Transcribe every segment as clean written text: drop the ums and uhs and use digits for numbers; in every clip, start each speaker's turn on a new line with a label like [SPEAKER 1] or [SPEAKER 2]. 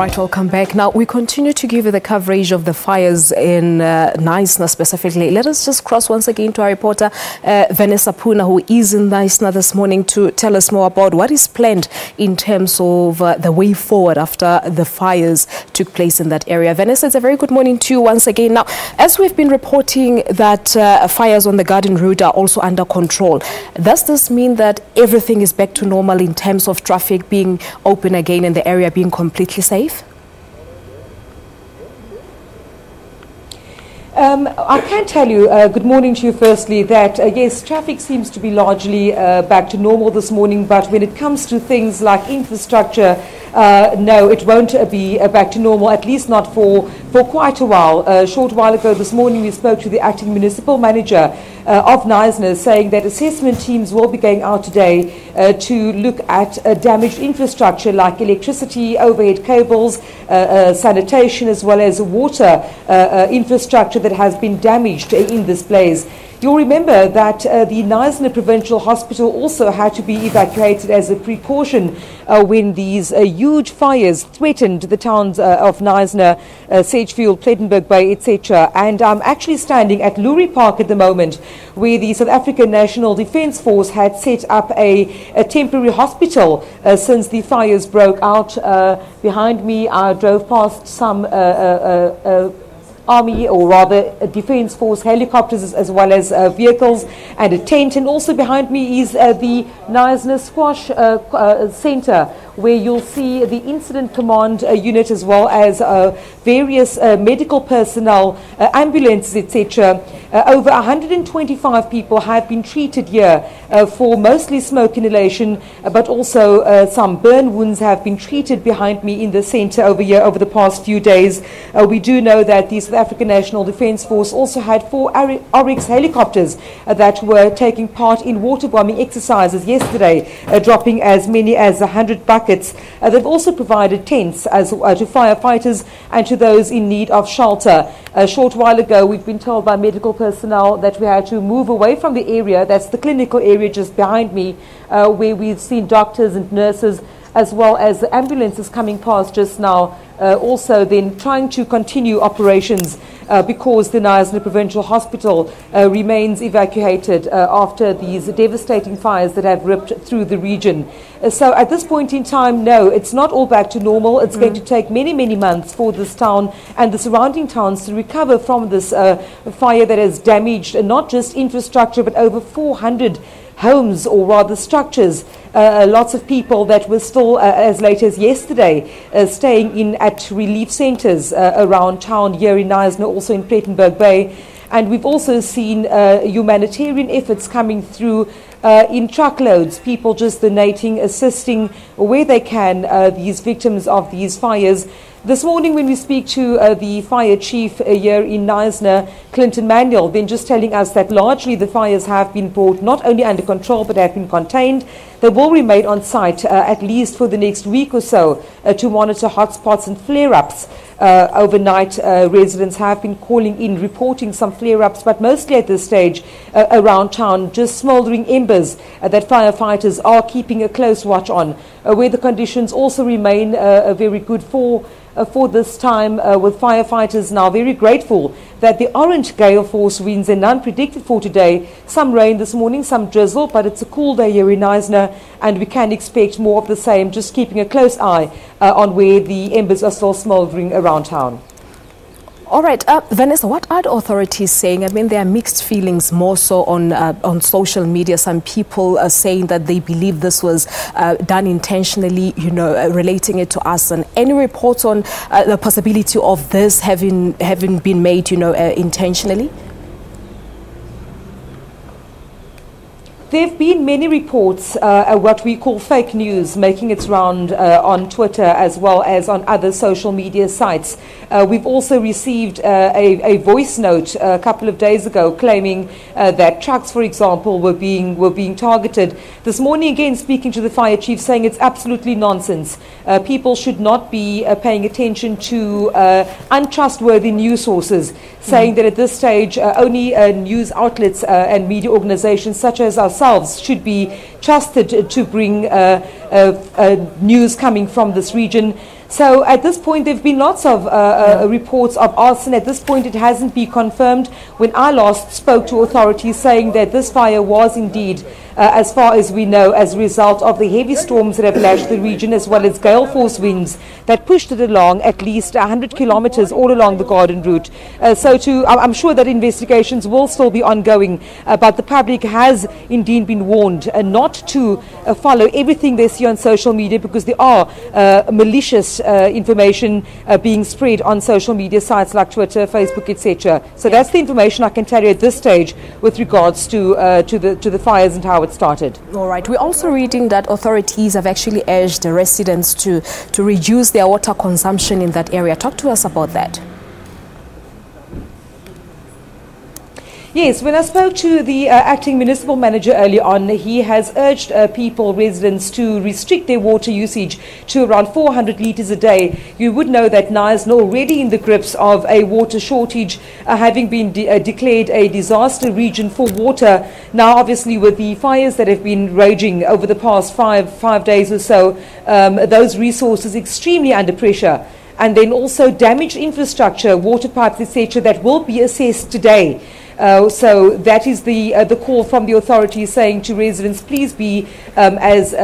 [SPEAKER 1] right, welcome back. Now, we continue to give you the coverage of the fires in Knysna specifically. Let us just cross once again to our reporter, Vanessa Poonah, who is in Knysna this morning to tell us more about what is planned in terms of the way forward after the fires took place in that area. Vanessa, it's a very good morning to you once again. Now, as we've been reporting that fires on the Garden Route are also under control, does this mean that everything is back to normal in terms of traffic being open again and the area being completely safe?
[SPEAKER 2] I can tell you, good morning to you firstly, that yes, traffic seems to be largely back to normal this morning, but when it comes to things like infrastructure, no, it won't be back to normal, at least not for quite a while. A short while ago this morning we spoke to the acting municipal manager of Knysna, saying that assessment teams will be going out today to look at damaged infrastructure like electricity, overhead cables, sanitation, as well as water infrastructure that has been damaged in this blaze. You'll remember that the Knysna Provincial Hospital also had to be evacuated as a precaution when these huge fires threatened the towns of Knysna, Sedgefield, Plettenberg Bay, etc. And I'm actually standing at Lurie Park at the moment, where the South African National Defence Force had set up a temporary hospital since the fires broke out. Behind me, I drove past some Army, or rather Defence Force helicopters as well as vehicles and a tent. And also behind me is the Knysna Squash Centre, where you'll see the Incident Command unit as well as various medical personnel, ambulances, etc. Over 125 people have been treated here for mostly smoke inhalation, but also some burn wounds have been treated behind me in the centre over here over the past few days. We do know that the South African National Defence Force also had 4 Oryx helicopters that were taking part in water bombing exercises yesterday, dropping as many as 100 buckets. They've also provided tents to firefighters and to those in need of shelter. A short while ago, we've been told by medical personnel that we had to move away from the area. That's the clinical area just behind me, where we've seen doctors and nurses as well as the ambulances coming past just now, also then trying to continue operations because the Knysna Provincial Hospital remains evacuated after these devastating fires that have ripped through the region. So at this point in time, no, it's not all back to normal. It's going to take many, many months for this town and the surrounding towns to recover from this fire that has damaged not just infrastructure but over 400 homes, or rather structures. Lots of people that were still, as late as yesterday, staying in at relief centres around town here in Knysna, also in Plettenberg Bay. And we've also seen humanitarian efforts coming through in truckloads, people just donating, assisting where they can these victims of these fires. This morning when we speak to the fire chief here in Knysna, Clinton Manuel, then just telling us that largely the fires have been brought not only under control but have been contained. They will remain on site at least for the next week or so to monitor hotspots and flare-ups. Overnight, residents have been calling in, reporting some flare-ups, but mostly at this stage around town, just smouldering embers that firefighters are keeping a close watch on, where the conditions also remain very good for this time, with firefighters now very grateful that the orange gale force winds are none predicted for today. Some rain this morning, some drizzle, but it's a cool day here in Knysna and we can expect more of the same, just keeping a close eye on where the embers are still smouldering around town.
[SPEAKER 1] All right, Vanessa, what are the authorities saying? I mean, there are mixed feelings more so on social media. Some people are saying that they believe this was done intentionally, you know, relating it to us. And any reports on the possibility of this having been made, you know, intentionally?
[SPEAKER 2] There have been many reports, what we call fake news, making its round on Twitter as well as on other social media sites. We've also received a voice note a couple of days ago claiming that trucks, for example, were being targeted. This morning, again, speaking to the fire chief, saying it's absolutely nonsense. People should not be paying attention to untrustworthy news sources, saying that at this stage only news outlets and media organizations such as ourselves should be trusted to bring news coming from this region. So at this point, there have been lots of reports of arson. At this point, it hasn't been confirmed. When I last spoke to authorities saying that this fire was indeed, as far as we know, as a result of the heavy storms that have lashed the region, as well as gale force winds that pushed it along at least 100 kilometers all along the Garden route. I'm sure that investigations will still be ongoing, but the public has indeed been warned not to follow everything they see on social media, because there are malicious information being spread on social media sites like Twitter, Facebook, etc. So that's the information I can tell you at this stage with regards to the fires and how it started.
[SPEAKER 1] All right. We're also reading that authorities have actually urged the residents to reduce their water consumption in that area. Talk to us about that.
[SPEAKER 2] Yes, when I spoke to the acting municipal manager earlier on, he has urged residents to restrict their water usage to around 400 litres a day. You would know that Knysna already in the grips of a water shortage, having been declared a disaster region for water. Now, obviously, with the fires that have been raging over the past five days or so, those resources extremely under pressure. And then also damaged infrastructure, water pipes, etc., that will be assessed today. So that is the call from the authorities, saying to residents, please be as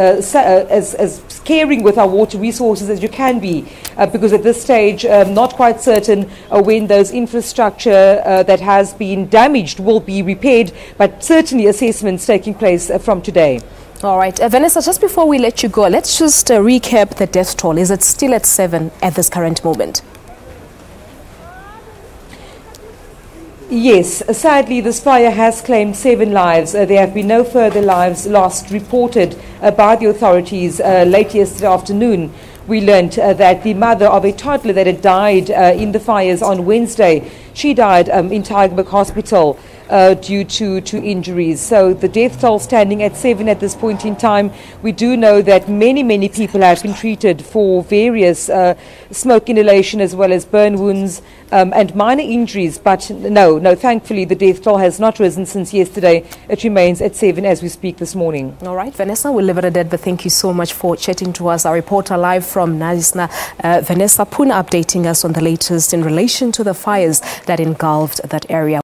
[SPEAKER 2] caring with our water resources as you can be, because at this stage, not quite certain when those infrastructure that has been damaged will be repaired, but certainly assessments taking place from today.
[SPEAKER 1] All right. Vanessa, just before we let you go, let's just recap the death toll. Is it still at 7 at this current moment?
[SPEAKER 2] Yes, sadly this fire has claimed 7 lives. There have been no further lives lost reported by the authorities. Late yesterday afternoon, we learnt that the mother of a toddler that had died in the fires on Wednesday, she died in Tygerberg Hospital due to injuries. So the death toll standing at 7 at this point in time. We do know that many people have been treated for various smoke inhalation as well as burn wounds and minor injuries. But no, thankfully the death toll has not risen since yesterday. It remains at 7 as we speak this morning.
[SPEAKER 1] All right, Vanessa, we'll leave it at that, but thank you so much for chatting to us. Our reporter live from Knysna, Vanessa Poonah, updating us on the latest in relation to the fires that engulfed that area.